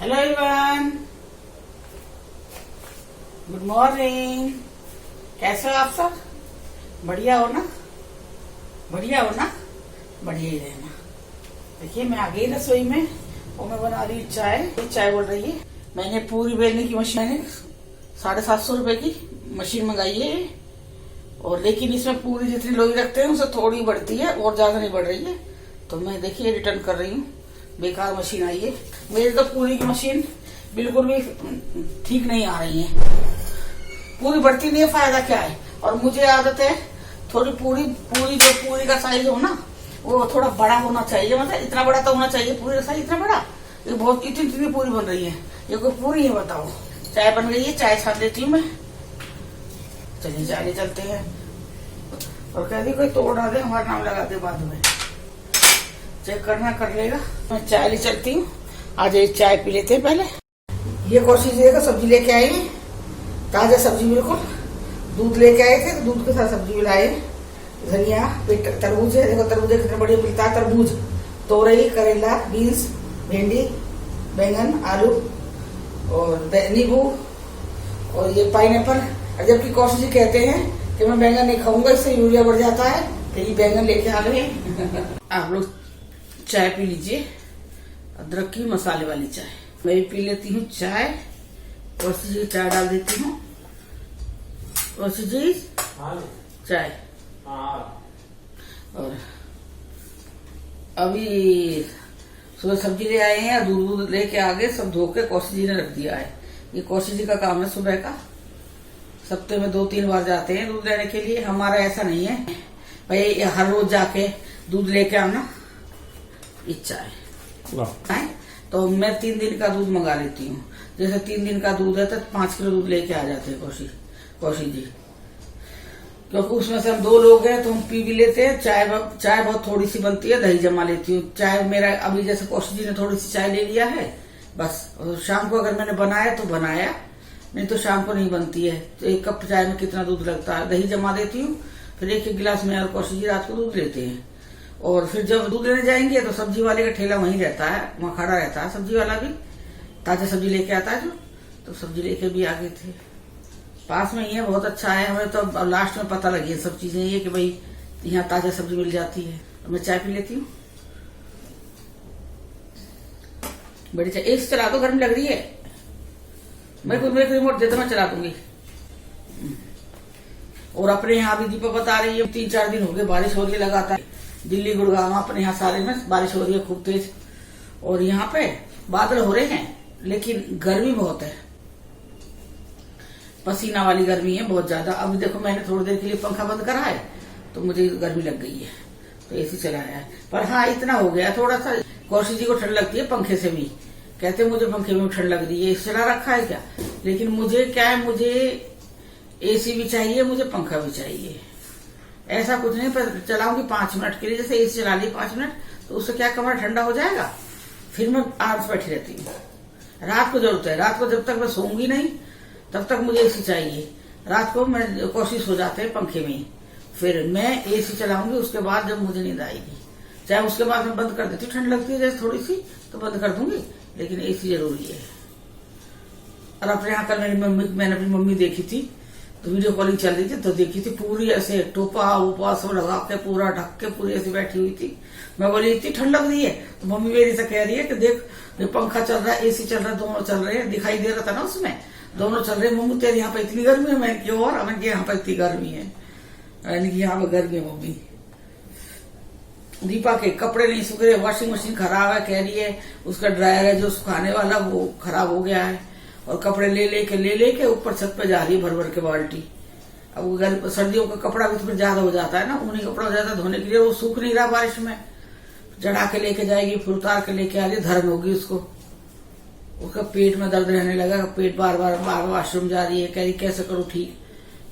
Hello everyone, good morning. कैसे हो आप सब? बढ़िया हो ना? बढ़िया हो ना? बढ़िया ही रहना। देखिए मैं आ गई रसोई में और मैं बना रही चाय। चाय बोल रही है। मैंने पूरी बेलने की मशीन, मैंने 750 रुपए की मशीन मंगाई है। और लेकिन इसमें पूरी जितनी लोई रखते हैं उससे थोड़ी बढ़ती है और ज्यादा नहीं बढ़ रही है। तो मैं देखिए रिटर्न कर रही हूँ। बेकार मशीन आई है। मेरी तो पूरी की मशीन बिल्कुल भी ठीक नहीं आ रही है। पूरी बढ़ती नहीं है, फायदा क्या है। और मुझे आदत है थोड़ी पूरी जो पूरी का साइज हो ना वो थोड़ा बड़ा होना चाहिए। मतलब इतना बड़ा तो होना चाहिए पूरी का साइज, इतना बड़ा। ये बहुत इतनी पूरी बन रही है। ये कोई पूरी है बताओ? चाय बन गई है, चाय छान लेती हूँ मैं। चलिए चाय ले चलते हैं। और कह दी कोई तोड़ ना दे, हमारा नाम लगा दे बाद में। चेक करना कर लेगा। मैं चाय ले चलती हूँ। आज एक चाय पी लेते हैं पहले। ये कोशिश देखो सब्जी लेके आई है, ताजा सब्जी बिल्कुल। दूध लेके आए थे तो दूध के साथ सब्जी भी लाए। धनिया, तरबूज है, देखो तरबूज कितना बढ़िया मिलता है। तरबूज, तोरई, करेला, बीन्स, भिंडी, बैंगन, आलू और नींबू और ये पाइनएप्पल। जबकि कोशिश जी कहते हैं कि मैं बैंगन नहीं खाऊंगा, इससे यूरिया बढ़ जाता है। फिर ये बैंगन लेके आ गए। आप लोग चाय पी लीजिए, अदरक की मसाले वाली चाय। मैं भी पी लेती हूँ चाय। कोशिश जी चाय डाल देती हूँ। कोशिश जी चाय। और अभी सुबह सब्जी ले आए हैं, दूध लेके आ गए, सब धो के कौशिक जी ने रख दिया है। ये कौशिक जी का काम है सुबह का। सप्ते में 2-3 बार जाते हैं दूध लेने के लिए। हमारा ऐसा नहीं है भाई हर रोज जाके दूध लेके आना। इच्छा है तो मैं 3 दिन का दूध मंगा लेती हूँ। जैसे 3 दिन का दूध है तो 5 किलो दूध लेके आ जाते हैं कौशिक जी। क्योंकि उसमें से हम 2 लोग हैं तो हम पी भी लेते हैं। चाय बहुत थोड़ी सी बनती है, दही जमा लेती हूँ। चाय मेरा अभी जैसे कौशिक जी ने थोड़ी सी चाय ले लिया है बस। और शाम को अगर मैंने बनाया तो बनाया, नहीं तो शाम को नहीं बनती है। तो 1 कप चाय में कितना दूध लगता है। दही जमा देती हूँ, फिर 1 गिलास में और कौशिक जी रात को दूध लेते हैं। और फिर जब दूध लेने जाएंगे तो सब्जी वाले का ठेला वहीं रहता है, वहाँ खड़ा रहता है सब्जी वाला भी। ताजा सब्जी लेके आता है जो, तो सब्जी लेके भी आ गए थे। पास में ही है, बहुत अच्छा है। हमें तो लास्ट में पता लगी है सब चीजें ये कि भाई यहाँ ताजा सब्जी मिल जाती है। तो मैं चाय पी लेती हूँ। बड़ी चाय एक चला दो, गर्म लग रही है। मेरे को रिमोट दे दो, मैं चला दूंगी। और अपने यहाँ भी दीपक बता रही है 3-4 दिन हो गए बारिश हो रही है लगातार। दिल्ली, गुड़गांव, अपने यहाँ सारे में बारिश हो रही है खूब तेज। और यहाँ पे बादल हो रहे हैं लेकिन गर्मी बहुत है, पसीना वाली गर्मी है बहुत ज्यादा। अभी देखो मैंने थोड़ी देर के लिए पंखा बंद करा है तो मुझे गर्मी लग गई है तो एसी चलाया है। पर हाँ इतना हो गया थोड़ा सा। कौशिक जी को ठंड लगती है पंखे से भी, कहते मुझे पंखे में ठंड लग रही है। एसी चला रखा है क्या, लेकिन मुझे क्या है, मुझे एसी भी चाहिए, मुझे पंखा भी चाहिए। ऐसा कुछ नहीं, पर चलाऊंगी 5 मिनट के लिए। जैसे एसी चला ली 5 मिनट तो उससे क्या कमरा ठंडा हो जाएगा, फिर मैं आराम से बैठी रहती हूँ। रात को जरूरत है, रात को जब तक मैं सोऊंगी नहीं तब तक मुझे एसी चाहिए। रात को मैं कोशिश हो जाते हैं पंखे में ही, फिर मैं एसी चलाऊंगी। उसके बाद जब मुझे नींद आएगी, चाहे उसके बाद मैं बंद कर देती हूँ। ठंड लगती है जैसे थोड़ी सी तो बंद कर दूंगी, लेकिन एसी जरूरी है। और अपने यहाँ कल मैंने अपनी मम्मी देखी थी तो वीडियो कॉलिंग चल रही थी तो देखी थी पूरी ऐसे टोपा उपा सब लगा के पूरा ढक के पूरी ऐसी बैठी हुई थी। मैं बोली इतनी ठंड लग रही है तो मम्मी मेरी से कह रही है कि देख पंखा चल रहा है, एसी चल रहा है, दोनों चल रहे हैं। दिखाई दे रहा था ना उसमें, दोनों चल रहे हैं। मम्मी तेरे यहाँ पे इतनी गर्मी है? मैं क्यों? और मैंने यहाँ पे इतनी गर्मी है, यहाँ पे गर्मी है मम्मी। दीपा के कपड़े नहीं सूख रहे, वॉशिंग मशीन खराब है, कह रही है उसका ड्रायर है जो सुखाने वाला वो खराब हो गया है। और कपड़े ले लेके ऊपर छत पे जा रही है भर के बाल्टी। अब सर्दियों का कपड़ा भी तो ज्यादा हो जाता है ना, ऊनी कपड़ा ज्यादा धोने के लिए, वो सूख नहीं रहा बारिश में। चढ़ा के लेके जाएगी, फिर उतार के लेके आ रही, धर्म होगी उसको। उसका पेट में दर्द रहने लगा, पेट बार बार वॉशरूम जा रही है, कह रही कैसे करूँ ठीक।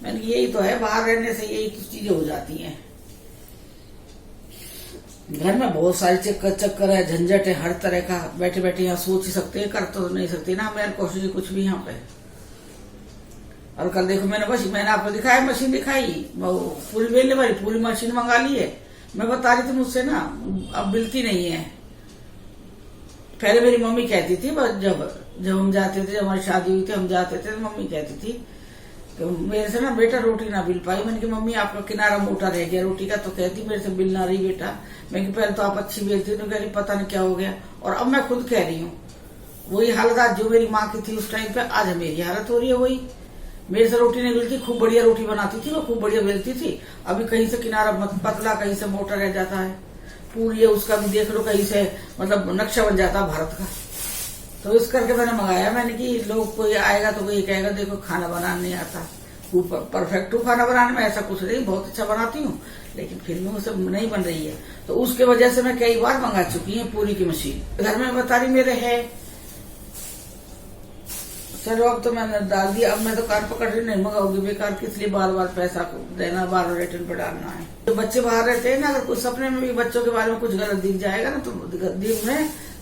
मैंने यही तो है, बाहर रहने से यही कुछ चीजें हो जाती हैं। घर में बहुत सारे चक्कर है, झंझट है हर तरह का। बैठे बैठे यहाँ सोच ही सकते हैं, कर तो नहीं सकते ना। मैंने कोशिश कुछ भी यहाँ पे। और कल देखो मैंने आपको दिखाया, मशीन दिखाई, पूरी बेलने वाली पूरी मशीन मंगा ली है। मैं बता रही थी मुझसे ना अब मिलती नहीं है। पहले मेरी मम्मी कहती थी, जब हम जाते थे, जब हमारी शादी हुई थी, हम जाते थे तो मम्मी कहती थी कि मेरे से ना बेटा रोटी ना बिल पाई। मैंने कहा मम्मी आपका किनारा मोटा रह गया रोटी का, तो कहती मेरे से बिल ना रही बेटा। मैंने पहले तो आप अच्छी बेलती, तो कह रही पता नहीं क्या हो गया। और अब मैं खुद कह रही हूँ वही हालत आज जो मेरी माँ की थी उस टाइम पे, आज मेरी हालत हो रही है वही। मेरे से रोटी नहीं मिलती, खूब बढ़िया रोटी बनाती थी, वो खूब बढ़िया बेलती थी। अभी कहीं से किनारा पतला, कहीं से मोटा रह जाता है। पूरी है उसका भी देख लो, कहीं से मतलब नक्शा बन जाता भारत का। तो इस करके मैंने मंगाया। मैंने कि लोग कोई आएगा तो कोई कहेगा देखो खाना बनाना नहीं आता, परफेक्ट हूँ खाना बनाने में, ऐसा कुछ नहीं, बहुत अच्छा बनाती हूँ, लेकिन फिर भी मुझसे नहीं बन रही है। तो उसके वजह से मैं कई बार मंगा चुकी हूँ पूरी की मशीन। घर में बता रही मेरे है, चलो अब तो मैंने डाल दिया। अब मैं तो कार पकड़ रही नहीं मंगाऊंगी बेकार, किस लिए बार बार पैसा देना, बार बार रिटर्न पे डालना है। तो बच्चे बाहर रहते हैं ना, अगर कुछ सपने में भी बच्चों के बारे में कुछ गलत दिख जाएगा ना, तो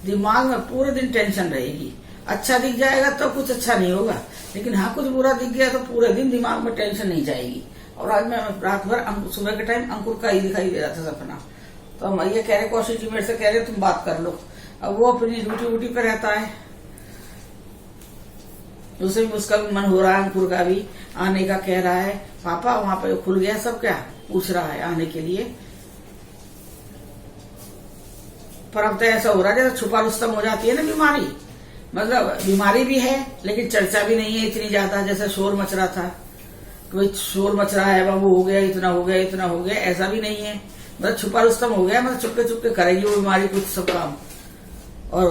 दिमाग में पूरे दिन टेंशन रहेगी। अच्छा दिख जाएगा तो कुछ अच्छा नहीं होगा, लेकिन हाँ कुछ बुरा दिख गया तो पूरे दिन दिमाग में टेंशन नहीं जाएगी। और आज मैं रात भर सुबह के टाइम अंकुर का ही दिखाई दे रहा था सपना। तो हम ये कह रहे कौशिक जी मेरे से कह रहे तुम बात कर लो। अब वो अपनी ड्यूटी पे रहता है, उसे भी उसका भी मन हो रहा है, अंकुर का भी आने का कह रहा है। पापा वहां पे खुल गया सब क्या, पूछ रहा है आने के लिए। पर अब तो ऐसा हो रहा है जैसे छुपा रुस्तम हो जाती है ना बीमारी। मतलब बीमारी भी है लेकिन चर्चा भी नहीं है इतनी ज्यादा, जैसे शोर मच रहा था, कोई शोर मच रहा है बाबू हो गया, इतना हो गया, इतना हो गया, ऐसा भी नहीं है। मतलब छुपा रुस्तम हो गया, मतलब चुपके चुपके करेगी वो बीमारी कुछ सब काम। और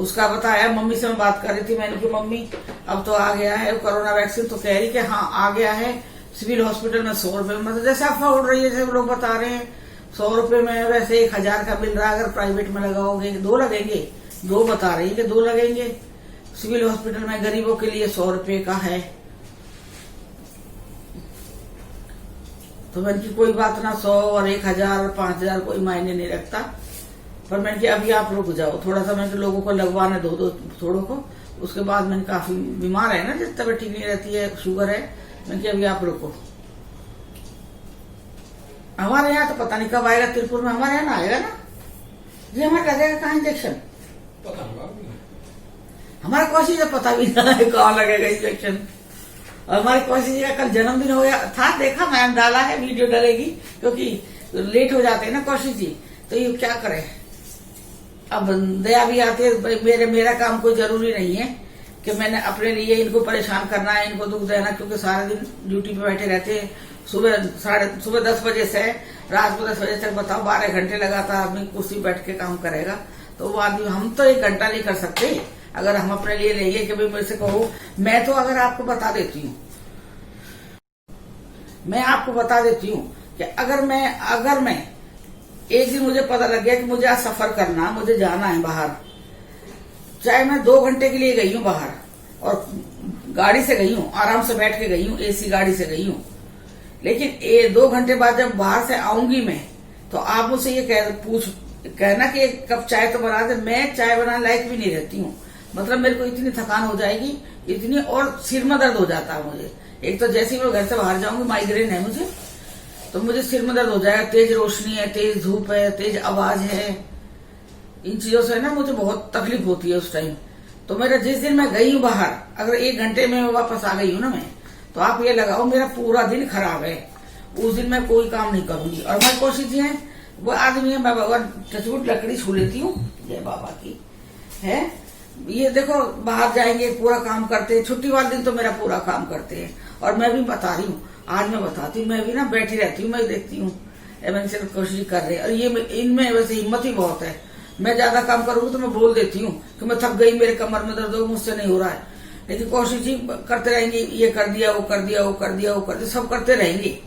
उसका बताया, मम्मी से मैं बात कर रही थी, मैंने कि मम्मी अब तो आ गया है कोरोना वैक्सीन। तो कह रही कि हाँ आ गया है, सिविल हॉस्पिटल में 100 रुपए, मतलब जैसे अफवाह उड़ रही है, जैसे लोग बता रहे हैं 100 रुपए में, वैसे 1000 का मिल रहा है। अगर प्राइवेट में लगाओगे 2 लगेंगे, 2 बता रही है कि 2 लगेंगे। सिविल हॉस्पिटल में गरीबों के लिए 100 रुपए का है। तो मैंने की कोई बात ना, 100 और 1000 5000 कोई मायने नहीं रखता। पर मैंने कि अभी आप रुक जाओ थोड़ा सा, मैंने लोगों को लगवाने दो थोड़ों को, उसके बाद मैंने काफी बीमार है ना, जिस तबीयत ठीक नहीं रहती है, शुगर है, मैंने कि अभी आप रुको। हमारे यहाँ तो पता नहीं कब आएगा, तिरपुर में हमारे यहाँ ना आएगा ना जी, हमारे लगेगा कहाँ इंजेक्शन, हमारा कोशिश है पता भी ना है कहाँ लगेगा इंजेक्शन। और हमारे कोशिश का कल जन्मदिन हो गया था, देखा मैंने डाला है, वीडियो डालेगी, क्योंकि लेट हो जाते हैं ना कोशिश जी, तो ये क्या करे। अब दया भी आती है, मेरा काम कोई जरूरी नहीं है कि मैंने अपने लिए इनको परेशान करना है, इनको दुख देना, क्योंकि सारा दिन ड्यूटी पे बैठे रहते हैं। सुबह 10 बजे से रात को 10 बजे तक, बताओ 12 घंटे लगातार आदमी कुर्सी बैठ के काम करेगा। तो वो आदमी, हम तो 1 घंटा नहीं कर सकते अगर हम अपने लिए लेंगे कि भाई मेरे से कहो। मैं तो अगर आपको बता देती हूँ, मैं आपको बता देती हूँ कि अगर मैं एक दिन मुझे पता लग गया कि मुझे आज सफर करना, मुझे जाना है बाहर, चाहे मैं 2 घंटे के लिए गई हूँ बाहर और गाड़ी से गई हूँ, आराम से बैठ के गई हूँ, एसी गाड़ी से गई हूँ, लेकिन 2 घंटे बाद जब बाहर से आऊंगी मैं, तो आप मुझसे ये कहना कि 1 कप चाय तो बना दे, मैं चाय बनाने लायक भी नहीं रहती हूँ। मतलब मेरे को इतनी थकान हो जाएगी, इतनी, और सिर में दर्द हो जाता है मुझे। एक तो जैसे ही मैं घर से बाहर जाऊंगी, माइग्रेन है मुझे, तो मुझे सिर में दर्द हो जाएगा। तेज रोशनी है, तेज धूप है, तेज आवाज है, इन चीजों से ना मुझे बहुत तकलीफ होती है उस टाइम। तो मेरा जिस दिन मैं गई हूँ बाहर, अगर 1 घंटे में वापस आ गई हूँ ना मैं, तो आप ये लगाओ मेरा पूरा दिन खराब है। उस दिन मैं कोई काम नहीं करूंगी। और मैं कोशिश है, वो आदमी है, मैं भगवान टचवुड लकड़ी छू लेती हूँ, जय बाबा की है। ये देखो बाहर जाएंगे पूरा काम करते हैं, छुट्टी वाले दिन तो मेरा पूरा काम करते हैं। और मैं भी बता रही हूँ, आज मैं बताती हूँ, मैं भी ना बैठी रहती हूँ, मैं देखती हूँ मैंने से कोशिश कर रहे हैं। और ये इनमें वैसे हिम्मत ही बहुत है। मैं ज्यादा काम करूंगी तो मैं बोल देती हूँ कि मैं थक गई, मेरे कमर में दर्द हो, मुझसे नहीं हो रहा है। लेकिन कोशिश ही करते रहेंगे, ये कर दिया, वो कर दिया, वो कर दिया, वो कर दिया, सब करते रहेंगे।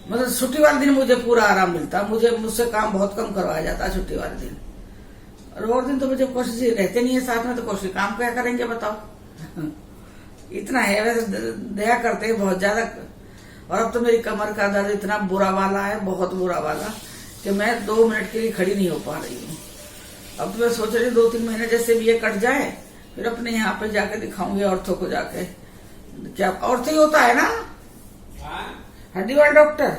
मतलब छुट्टी वाले दिन मुझे पूरा आराम मिलता, मुझसे काम बहुत कम करवाया जाता है छुट्टी वाले दिन। और दिन तो मुझे कोशिश रहते नहीं है साथ में, तो कोशिश काम क्या करेंगे बताओ। इतना है, वैसे दया करते हैं बहुत ज्यादा। और अब तो मेरी कमर का दर्द इतना बुरा वाला है, बहुत बुरा वाला, कि मैं 2 मिनट के लिए खड़ी नहीं हो पा रही हूँ। अब तो मैं सोच रही 2-3 महीने जैसे भी ये कट जाए, फिर अपने यहाँ पे जाके दिखाऊंगी ऑर्थो को जाके। क्या ऑर्थो ही होता है ना, हड्डी वाला डॉक्टर,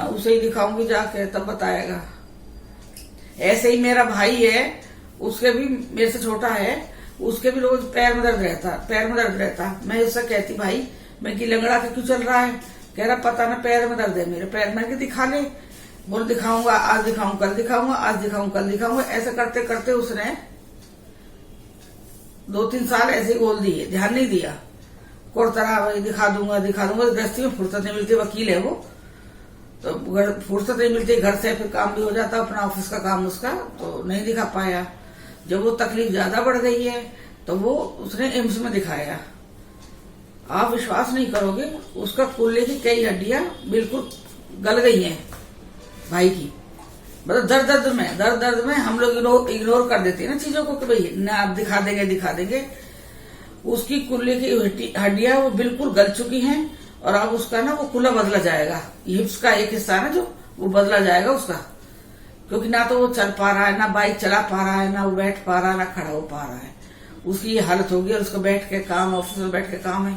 उसे ही दिखाऊंगी जाके, तब बताएगा। ऐसे ही मेरा भाई है, उसके भी मेरे से छोटा है, उसके भी रोज पैर में दर्द रहता। मैं उससे कहती भाई मैं की लंगड़ा के क्यों चल रहा है? कह रहा पता ना पैर में दर्द है मेरे पैर में। दिखा ले, बोल दिखाऊंगा, आज दिखाऊं कल दिखाऊंगा, आज दिखाऊं कल दिखाऊंगा। ऐसा करते करते उसने 2-3 साल ऐसे ही बोल दिए, ध्यान नहीं दिया। कोरतरा भाई दिखा दूंगा। गृहस्थी में फुर्सत नहीं मिलती, वकील है वो, तो फुर्सत नहीं मिलती घर से, फिर काम भी हो जाता अपना ऑफिस का काम उसका, तो नहीं दिखा पाया। जब वो तकलीफ ज्यादा बढ़ गई है तो वो उसने एम्स में दिखाया। आप विश्वास नहीं करोगे, उसका कुल्ले की कई हड्डियां बिल्कुल गल गई हैं भाई की। मतलब दर्द में हम लोग इग्नोर कर देते हैं ना चीजों को कि भाई ना आप दिखा देंगे। उसकी कुल्ले की हड्डियां वो बिल्कुल गल चुकी हैं और अब उसका ना वो कुल्ला बदला जाएगा। हिप्स का एक हिस्सा ना जो वो बदला जाएगा उसका, क्योंकि ना तो वो चल पा रहा है, ना बाइक चला पा रहा है, ना वो बैठ पा रहा है, ना खड़ा हो पा रहा है। उसकी ये हालत होगी और उसको बैठ के काम, ऑफिस में बैठ के काम है।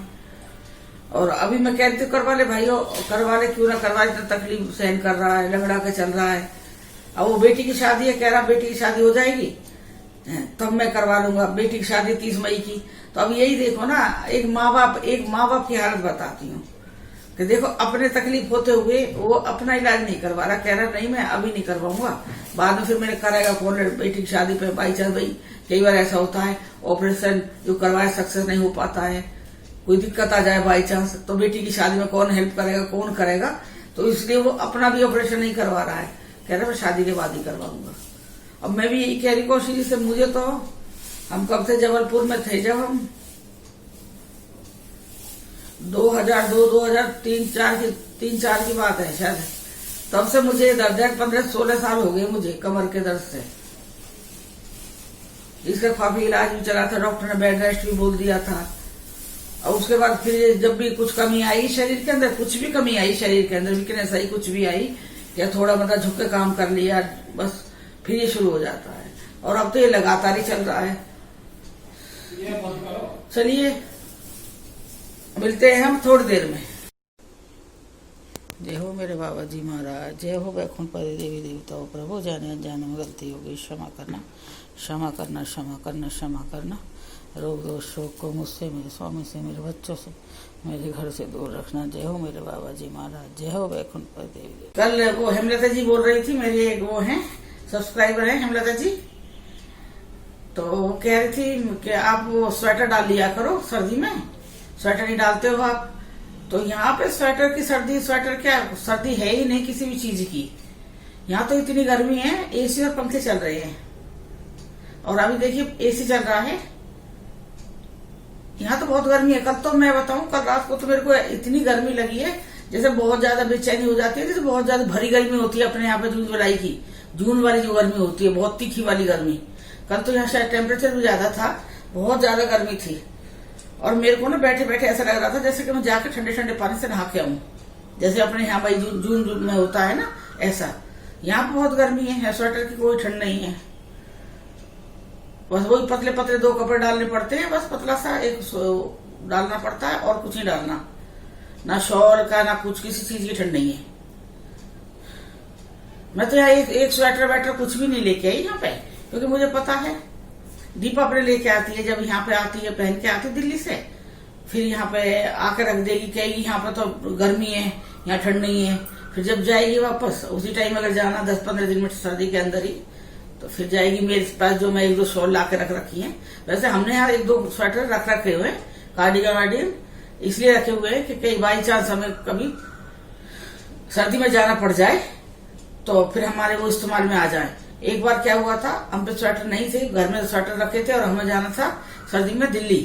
और अभी मैं कहती हूँ करवा ले भाइयों, करवा ले, क्यों ना करवा ले, इतना तकलीफ सहन कर रहा है, लंगड़ा के चल रहा है। अब वो बेटी की शादी है, कह रहा बेटी की शादी हो जाएगी तब मैं करवा लूंगा, बेटी की शादी 30 मई की। तो अब यही देखो ना, एक माँ बाप की हालत बताती हूँ कि देखो अपने तकलीफ होते हुए वो अपना इलाज नहीं करवा रहा, कह रहा नहीं मैं अभी नहीं करवाऊंगा, बाद में फिर मैंने कराएगा कौन बेटी की शादी पे। बाई चांस भाई कई बार ऐसा होता है, ऑपरेशन जो करवाए सक्सेस नहीं हो पाता है, कोई दिक्कत आ जाए बाई चांस, तो बेटी की शादी में कौन हेल्प करेगा, कौन करेगा? तो इसलिए वो अपना भी ऑपरेशन नहीं करवा रहा है, कह रहा मैं शादी के बाद ही करवाऊंगा। अब मैं भी यही कह रही कोशिश से, मुझे तो हम कब से जबलपुर में थे, जब हम 2002 2003-4 की बात है शायद, तब से मुझे दर्द है। 15-16 साल हो गए मुझे कमर के दर्द से। इसका काफी इलाज भी चला था, डॉक्टर ने बेड रेस्ट भी बोल दिया था। और उसके बाद फिर जब भी कुछ कमी आई शरीर के अंदर, कुछ भी कमी आई शरीर के अंदर, वीकनेस आई, कुछ भी आई, या थोड़ा मतलब झुक के काम कर लिया, बस फिर ये शुरू हो जाता है। और अब तो ये लगातार ही चल रहा है। चलिए मिलते हैं हम थोड़ी देर में। जय हो मेरे बाबा जी महाराज, जय हो वैकुंठपति देवी देवताओं। प्रभु जाने अनजाने में गलती हो गई, क्षमा करना, क्षमा करना, क्षमा करना, क्षमा करना। रोग दोष शोक को मुझसे, मेरे स्वामी से, मेरे बच्चों से, मेरे घर से दूर रखना। जय हो मेरे बाबा जी महाराज, जय हो वैकुंठपति देवी। कल वो हेमलता जी बोल रही थी, मेरी एक वो है सब्सक्राइबर है हेमलता जी, तो वो कह रही थी कि आप वो स्वेटर डाल लिया करो सर्दी में, स्वेटर नहीं डालते हो आप। तो यहाँ पे स्वेटर की सर्दी, स्वेटर क्या सर्दी है ही नहीं किसी भी चीज की। यहाँ तो इतनी गर्मी है, एसी और पंखे चल रहे हैं। और अभी देखिए एसी चल रहा है, यहाँ तो बहुत गर्मी है। कल तो मैं बताऊं, कल रात को तो मेरे को इतनी गर्मी लगी है जैसे बहुत ज्यादा बेचैनी हो जाती है, जैसे बहुत ज्यादा भरी गर्मी होती है अपने यहाँ पे जून जुलाई की, जून वाली जो गर्मी होती है, बहुत तीखी वाली गर्मी। कल तो यहाँ शायद टेम्परेचर भी ज्यादा था, बहुत ज्यादा गर्मी थी। और मेरे को ना बैठे बैठे ऐसा लग रहा था जैसे कि मैं जाकर ठंडे ठंडे पानी से नहा के आऊं, जैसे अपने यहाँ भाई जून में होता है ना, ऐसा। यहाँ बहुत गर्मी है, स्वेटर की कोई ठंड नहीं है। बस वही पतले पतले 2 कपड़े डालने पड़ते हैं, बस पतला सा एक डालना पड़ता है और कुछ नहीं डालना, ना शॉल का ना कुछ, किसी चीज की ठंड नहीं है। मैं तो यहाँ एक स्वेटर वेटर कुछ भी नहीं लेके आई यहाँ पे, क्योंकि मुझे पता है दीपा अपने लेके आती है, जब यहाँ पे आती है पहन के आती है दिल्ली से, फिर यहाँ पे आकर रख देगी, कहेगी यहाँ पे तो गर्मी है, यहाँ ठंड नहीं है। फिर जब जाएगी वापस उसी टाइम अगर जाना 10-15 दिन में सर्दी के अंदर ही, तो फिर जाएगी। मेरे पास जो मैं 1-2 शॉल ला के रख रखी है, वैसे हमने यहाँ 1-2 स्वेटर रख रखे हुए, कार्डिगन वार्डिगन इसलिए रखे हुए हैं कि कई बाई चांस हमें कभी सर्दी में जाना पड़ जाए तो फिर हमारे वो इस्तेमाल में आ जाए। एक बार क्या हुआ था, हम पे स्वेटर नहीं थे, घर में स्वेटर रखे थे और हमें जाना था सर्दी में दिल्ली।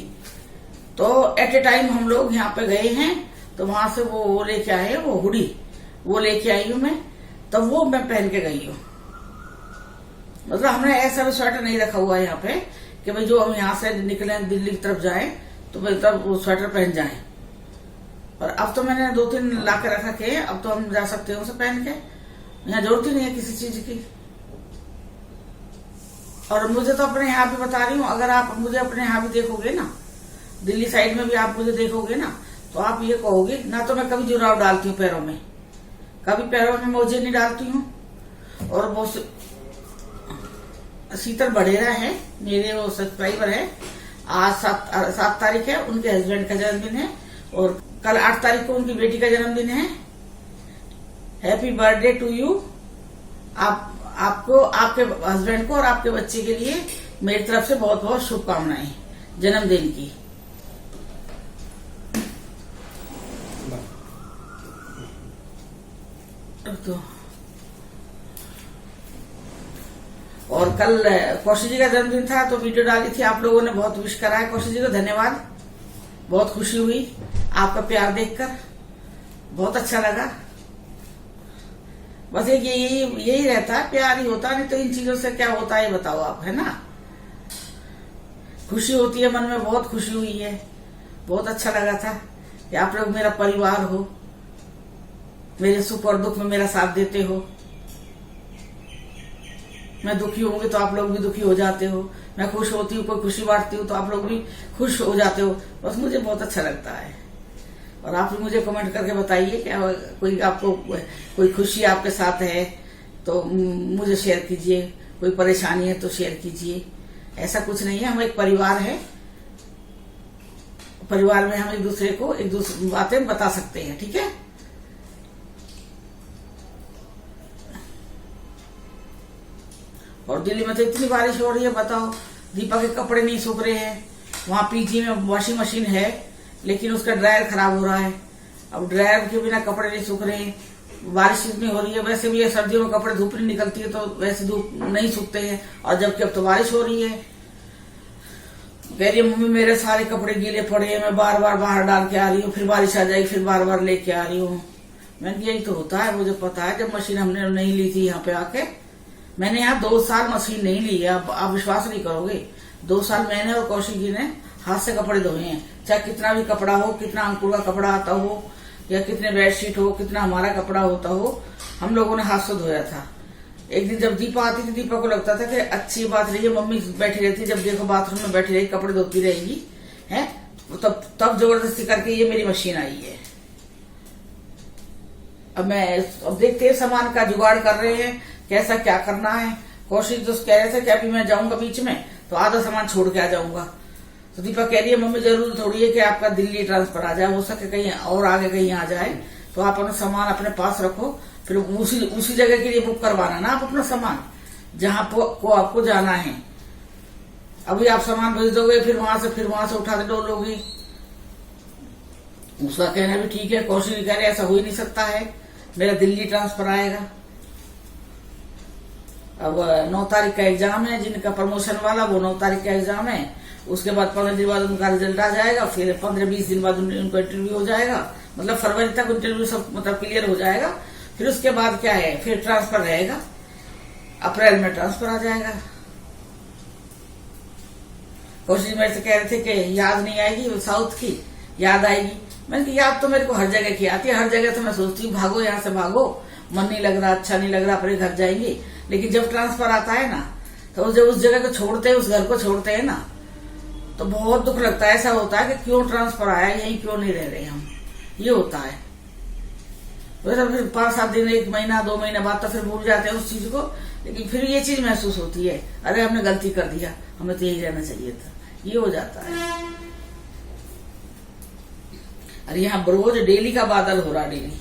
तो एट ए टाइम हम लोग यहाँ पे गए हैं, तो वहां से वो लेके आए, वो हुडी वो लेके आई हूँ मैं, तब वो मैं पहन के गई हूँ। मतलब हमने ऐसा भी स्वेटर नहीं रखा हुआ है यहाँ पे कि भाई जो हम यहाँ से निकले दिल्ली की तरफ जाए तो भाई तब वो स्वेटर पहन जाए। और अब तो मैंने 2-3 ला के रख रखे हैं, अब तो हम जा सकते हैं उसे पहन के, यहाँ जरूरत ही नहीं है किसी चीज की। और मुझे तो अपने यहाँ भी बता रही हूँ, अगर आप मुझे अपने यहाँ भी देखोगे ना, दिल्ली साइड में भी आप मुझे देखोगे ना, तो आप ये कहोगे ना तो मैं कभी जुराब डालती हूँ पैरों में, कभी पैरों में मोजे नहीं डालती हूँ। और बहुत शीतल बड़ेरा है, मेरे वो सब्सक्राइबर है। आज 7 तारीख है, उनके हस्बैंड का जन्मदिन है और कल 8 तारीख को उनकी बेटी का जन्मदिन है। Happy birthday to you. आपको, आपके हस्बैंड को और आपके बच्चे के लिए मेरी तरफ से बहुत बहुत शुभकामनाएं जन्मदिन की। तो और कल कौशिक जी का जन्मदिन था तो वीडियो डाली थी, आप लोगों ने बहुत विश करा है। कौशिक जी को धन्यवाद, बहुत खुशी हुई आपका प्यार देखकर, बहुत अच्छा लगा। बस एक यही रहता है, प्यार ही होता, नहीं तो इन चीजों से क्या होता है बताओ आप, है ना। खुशी होती है, मन में बहुत खुशी हुई है, बहुत अच्छा लगा था कि आप लोग मेरा परिवार हो, मेरे सुख और दुख में मेरा साथ देते हो। मैं दुखी होंगी तो आप लोग भी दुखी हो जाते हो, मैं खुश होती हूँ, कोई खुशी बांटती हूँ तो आप लोग भी खुश हो जाते हो। बस मुझे बहुत अच्छा लगता है। और आप मुझे कमेंट करके बताइए क्या कोई आपको कोई खुशी आपके साथ है तो मुझे शेयर कीजिए, कोई परेशानी है तो शेयर कीजिए। ऐसा कुछ नहीं है, हम एक परिवार है, परिवार में हम एक दूसरे को एक दूसरे बातें बता सकते हैं, ठीक है। और दिल्ली में तो इतनी बारिश हो रही है, बताओ, दीपा के कपड़े नहीं सूख रहे हैं। वहां पीजी में वॉशिंग मशीन है लेकिन उसका ड्रायर खराब हो रहा है। अब ड्रायर के बिना कपड़े नहीं सूख रहे हैं, बारिश इतनी हो रही है। वैसे भी सर्दियों में कपड़े धूप नहीं निकलती है तो वैसे धूप नहीं सूखते हैं, और जबकि अब तो बारिश हो रही है। कह रही है मम्मी मेरे सारे कपड़े गीले पड़े हैं, मैं बार बार बाहर डाल के आ रही हूँ, फिर बारिश आ जाएगी, फिर बार बार लेके आ रही हूँ। मैंने यही तो होता है, मुझे पता है। जब मशीन हमने नहीं ली थी यहाँ पे आके, मैंने यहाँ 2 साल मशीन नहीं ली है, आप विश्वास नहीं करोगे। 2 साल मैंने और कौशिक जी ने हाथ से कपड़े धोए हैं, चाहे कितना भी कपड़ा हो, कितना अंकुर का कपड़ा आता हो या कितने बेडशीट हो, कितना हमारा कपड़ा होता हो, हम लोगों ने हाथ से धोया था। एक दिन जब दीपा आती थी, दीपा को लगता था कि अच्छी बात रही है, मम्मी बैठी रहती, जब देखो बाथरूम में बैठी रही, कपड़े धोती रहेगी, है। तब जबरदस्ती करके ये मेरी मशीन आई है। अब देखते हैं, सामान का जुगाड़ कर रहे हैं, कैसा क्या करना है। कौशिक जो कह रहे थे कि अभी मैं जाऊंगा बीच में तो आधा सामान छोड़ के आ जाऊंगा, तो दीपा कह रही है मम्मी जरूर थोड़ी है कि आपका दिल्ली ट्रांसफर आ जाए, हो सके कहीं और आगे कहीं आ जाए, तो आप अपना सामान अपने पास रखो, फिर उसी जगह के लिए बुक करवाना ना आप अपना सामान, जहां को आपको जाना है। अभी आप सामान भेज दोगे, फिर वहां से उठा के डोलोगी। उसका कहना भी ठीक है। कौशिक कह रहे ऐसा हो ही नहीं सकता है, मेरा दिल्ली ट्रांसफर आएगा। अब 9 तारीख का एग्जाम है, जिनका प्रमोशन वाला वो 9 तारीख का एग्जाम है। उसके बाद 15 दिन बाद उनका रिजल्ट आ जाएगा, फिर 15-20 दिन बाद उनका इंटरव्यू हो जाएगा, मतलब फरवरी तक इंटरव्यू सब मतलब क्लियर हो जाएगा। फिर उसके बाद क्या है, फिर ट्रांसफर रहेगा, अप्रैल में ट्रांसफर आ जाएगा। कौशिक मेरे से कह रहे थे कि याद नहीं आएगी साउथ की, याद आएगी। मैंने कहा याद तो मेरे को हर जगह की आती है, हर जगह तो मैं सोचती हूँ भागो यहाँ से भागो, मन नहीं लग रहा, अच्छा नहीं लग रहा, अपने घर जाएंगे। लेकिन जब ट्रांसफर आता है ना, तो जब उस जगह को छोड़ते हैं, उस घर को छोड़ते हैं ना, तो बहुत दुख लगता है। ऐसा होता है कि क्यों ट्रांसफर आया, यहीं क्यों नहीं रह रहे हम, ये होता है। वैसे फिर 5-7 दिन, 1 महीना 2 महीने बाद तो फिर भूल जाते हैं उस चीज को, लेकिन फिर ये चीज महसूस होती है, अरे हमने गलती कर दिया, हमें तो यही रहना चाहिए था, ये हो जाता है। अरे यहाँ रोज डेली का बादल हो रहा, डेली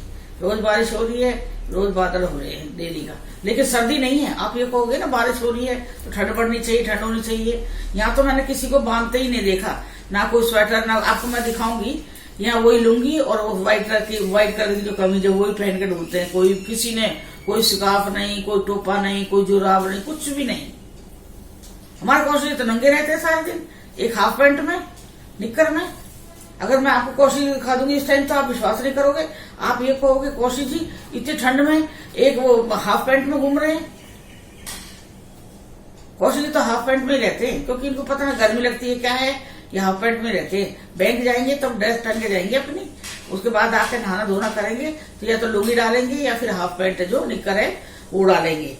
रोज बारिश हो रही है, रोज बादल हो रहे हैं डेली का। लेकिन सर्दी नहीं है। आप ये कहोगे ना बारिश हो रही है तो ठंड पड़नी चाहिए, ठंड होनी चाहिए। यहाँ तो मैंने किसी को बांधते ही नहीं देखा, ना कोई स्वेटर, ना आपको मैं दिखाऊंगी, यहाँ वही लुंगी और व्हाइट कलर की जो कमीज है वही पहन के ढूंढते हैं। कोई किसी ने कोई स्कार्फ नहीं, कोई टोपा नहीं, कोई जुराब नहीं, कुछ भी नहीं। हमारे कौशिक तो नंगे रहते हैं सारे दिन, एक हाफ पैंट में, निक्कर में। अगर मैं आपको कौशिक दिखा दूंगी इस टाइम तो आप विश्वास नहीं करोगे। आप ये कहोगे कौशिक जी इतनी ठंड में एक वो हाफ पैंट में घूम रहे हैं। कौशिक जी तो हाफ पैंट में ही रहते हैं, क्योंकि इनको पता है गर्मी लगती है, क्या है, ये हाफ पैंट में रहते हैं। बैंक जाएंगे तो ड्रेस पहन के जाएंगे अपनी, उसके बाद आके नहाना धोना करेंगे तो या तो लुंगी डालेंगे या फिर हाफ पैंट जो निक्कर है वो डालेंगे।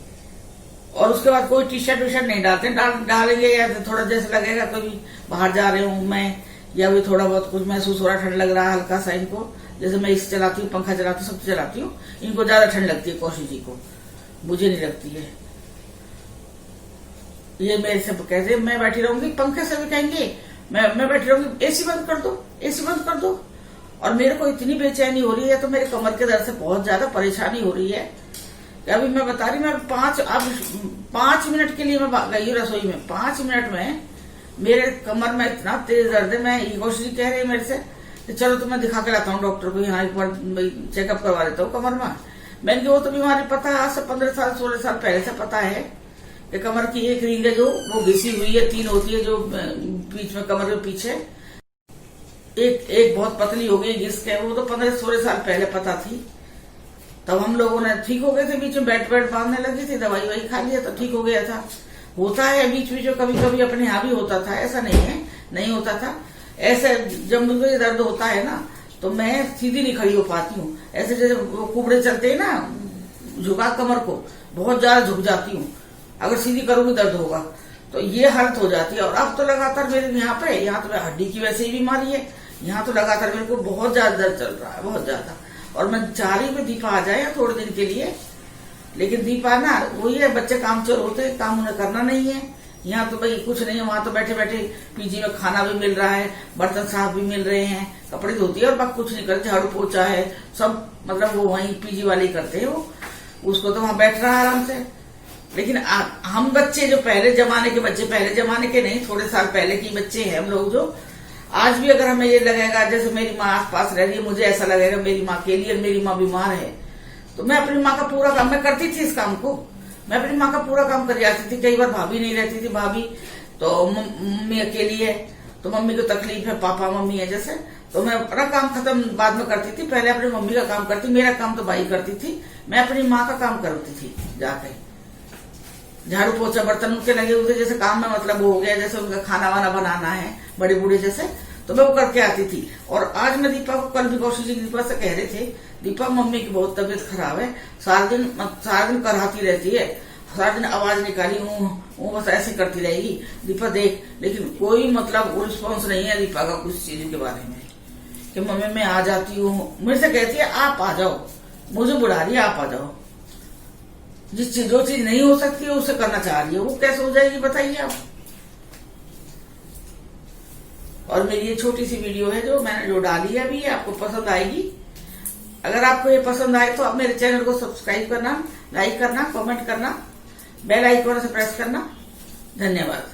और उसके बाद कोई टी शर्ट नहीं डालते, डालेंगे या थोड़ा जैसे लगेगा कभी बाहर जा रहे हूँ मैं, या भी थोड़ा बहुत कुछ महसूस हो रहा, ठंड लग रहा है हल्का सा इनको, जैसे मैं इसे चलाती हूँ, पंखा चलाती हूँ, सब चलाती हूँ, इनको ज्यादा ठंड लगती है कौशिक जी को, मुझे नहीं लगती है। ये मेरे से कहते मैं बैठी रहूंगी, पंखे से भी कहेंगे मैं बैठी रहूंगी, एसी बंद कर दो, एसी बंद कर दो। और मेरे को इतनी बेचैनी हो रही है, तो मेरे कमर के दर्द से बहुत ज्यादा परेशानी हो रही है कि अभी मैं बता रही, मैं 5 मिनट के लिए मैं गई रसोई में, 5 मिनट में मेरे कमर में इतना तेज दर्द है। मैं ये कोशिश कह रही है मेरे से कि चलो तो मैं दिखा के लाता हूँ डॉक्टर को, यहाँ एक बार चेकअप करवा लेता हूँ कमर में। मैंने वो तो बीमारी पता है, आज से 15 साल 16 साल पहले से पता है कि कमर की एक रींग है जो वो घिसी हुई है, 3 होती है जो बीच में कमर के पीछे, एक बहुत पतली हो गई घिस के, वो तो 15-16 साल पहले पता थी। तब हम लोगों ने ठीक हो गए थे, बीच में बेड बांधने लगी थी, दवाई वही खा लिया तो ठीक हो गया था। होता है बीच बीच में कभी कभी अपने यहाँ भी होता था, ऐसा नहीं है नहीं होता था। ऐसे जब मुझे दर्द होता है ना तो मैं सीधी नहीं खड़ी हो पाती हूँ, ऐसे जैसे वो कुबड़े चलते हैं ना, झुका कमर को बहुत ज्यादा झुक जाती हूँ, अगर सीधी करूंगी दर्द होगा, तो ये हालत हो जाती है। और अब तो लगातार मेरे यहाँ तो हड्डी की वैसे ही बीमारी है, यहाँ तो लगातार मेरे को बहुत ज्यादा दर्द चल रहा है, बहुत ज्यादा। और मैं चाह रही हूँ दीपा आ जाए थोड़े दिन के लिए, लेकिन दीपा ना वही है, बच्चे काम चोर होते हैं, काम उन्हें करना नहीं है। यहाँ तो भाई कुछ नहीं है, वहां तो बैठे बैठे पीजी में खाना भी मिल रहा है, बर्तन साफ भी मिल रहे हैं, कपड़े धोती है और बाकी कुछ नहीं करते, झाड़ू पोछा है सब, मतलब वो वहीं पीजी वाले ही करते हैं, वो उसको तो वहां बैठ रहा है आराम से। लेकिन हम बच्चे जो पहले जमाने के बच्चे, पहले जमाने के नहीं, थोड़े साल पहले के बच्चे हैं हम लोग, जो आज भी अगर हमें ये लगेगा जैसे मेरी माँ आस पास रह रही है, मुझे ऐसा लगेगा मेरी माँ के लिए, मेरी माँ बीमार है, तो मैं अपनी माँ का पूरा काम, मैं करती थी इस काम को, मैं अपनी माँ का पूरा काम कर जाती थी। कई बार भाभी नहीं रहती थी, भाभी तो मम्मी अकेली है, तो मम्मी को तकलीफ है, पापा मम्मी है जैसे, तो मैं अपना काम खत्म बाद में करती थी, पहले अपनी मम्मी का काम करती, मेरा काम तो भाई करती थी, मैं अपनी माँ का काम करती थी जाके, झाड़ू पोछा बर्तन उनके लगे हुए जैसे काम में, मतलब वो हो गया जैसे उनका खाना वाना बनाना है बड़े बूढ़े जैसे, तो मैं वो करके आती थी। और आज मैं दीपा को, कल भी कौशिक दीपा से कह रहे थे, दीपा मम्मी की बहुत तबीयत खराब है, सारा दिन कराती रहती है, सारा दिन आवाज निकाली वो बस ऐसे करती रहेगी, दीपा देख। लेकिन कोई मतलब रिस्पॉन्स नहीं है दीपा का कुछ चीज के बारे में कि मम्मी मैं आ जाती हूँ, मेरे से कहती है आप आ जाओ, मुझे बुला रही है आप आ जाओ। जो चीज नहीं हो सकती है उसे करना चाह रही है, वो कैसे हो जाएगी बताइए आप। और मेरी ये छोटी सी वीडियो है जो मैंने जो डाली है अभी, आपको पसंद आएगी। अगर आपको ये पसंद आए तो आप मेरे चैनल को सब्सक्राइब करना, लाइक करना, कमेंट करना, बेल आइकन से प्रेस करना। धन्यवाद।